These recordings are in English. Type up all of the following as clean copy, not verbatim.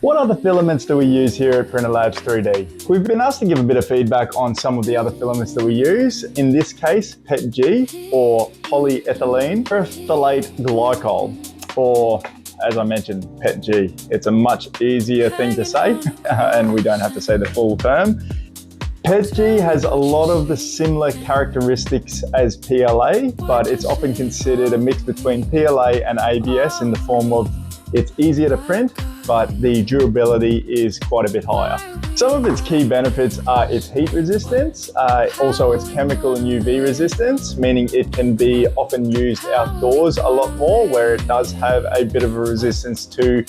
What other filaments do we use here at Printer Labs 3D? We've been asked to give a bit of feedback on some of the other filaments that we use. In this case, PETG, or polyethylene terephthalate glycol, or as I mentioned, PETG. It's a much easier thing to say, and we don't have to say the full term. PETG has a lot of the similar characteristics as PLA, but it's often considered a mix between PLA and ABS in the form of it's easier to print, but the durability is quite a bit higher. Some of its key benefits are its heat resistance, also its chemical and UV resistance, meaning it can be often used outdoors a lot more, where it does have a bit of a resistance to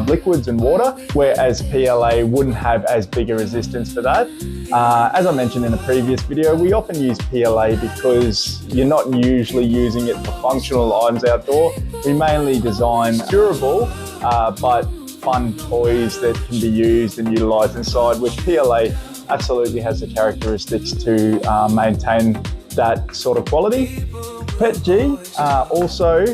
liquids and water, whereas PLA wouldn't have as big a resistance for that. As I mentioned in a previous video, we often use PLA because you're not usually using it for functional items outdoor. We mainly design durable, but fun toys that can be used and utilized inside, which PLA absolutely has the characteristics to maintain that sort of quality. PETG also,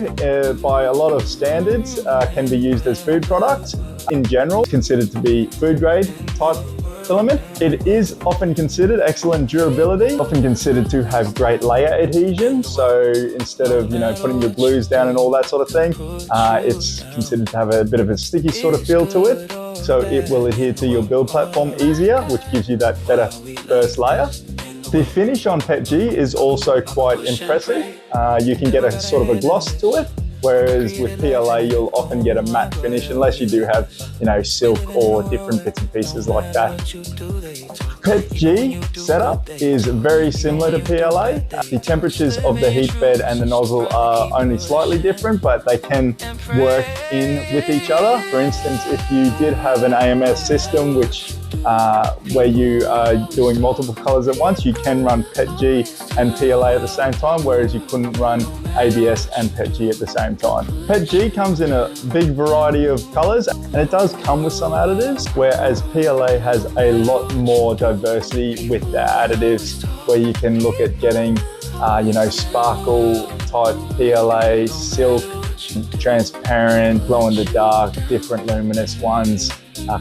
by a lot of standards, can be used as food products. In general, considered to be food grade type filament. It is often considered excellent durability, often considered to have great layer adhesion. So instead of putting your glues down and all that sort of thing, it's considered to have a bit of a sticky sort of feel to it. So it will adhere to your build platform easier, which gives you that better first layer. The finish on PETG is also quite impressive. You can get a sort of a gloss to it, whereas with PLA you'll often get a matte finish unless you do have silk or different bits and pieces like that. PETG setup is very similar to PLA. The temperatures of the heat bed and the nozzle are only slightly different, but they can work in with each other. For instance, if you did have an AMS system where you are doing multiple colors at once, you can run PETG and PLA at the same time, whereas you couldn't run ABS and PETG at the same time. PETG comes in a big variety of colors, and it does come with some additives, whereas PLA has a lot more diversity with the additives, where you can look at getting sparkle type PLA, silk, transparent, glow in the dark, different luminous ones,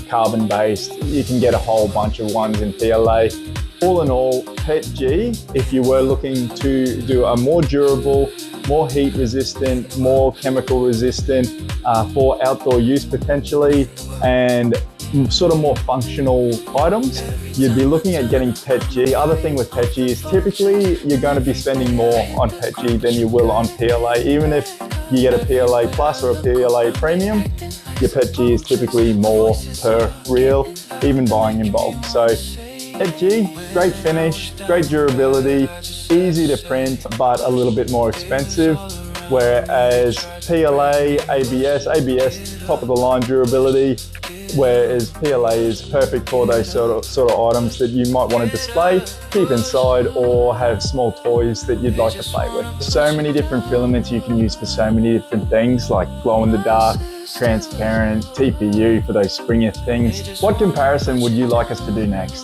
carbon based. You can get a whole bunch of ones in PLA. All in all, PETG, if you were looking to do a more durable, more heat resistant, more chemical resistant for outdoor use potentially, and sort of more functional items, you'd be looking at getting PETG. The other thing with PETG is typically you're going to be spending more on PETG than you will on PLA. Even if you get a PLA Plus or a PLA Premium, your PETG is typically more per reel, even buying in bulk. So PETG, great finish, great durability, easy to print, but a little bit more expensive. Whereas PLA, ABS, top of the line durability, whereas PLA is perfect for those sort of items that you might want to display, keep inside, or have small toys that you'd like to play with. So many different filaments you can use for so many different things, like glow in the dark, transparent, TPU for those springer things. What comparison would you like us to do next?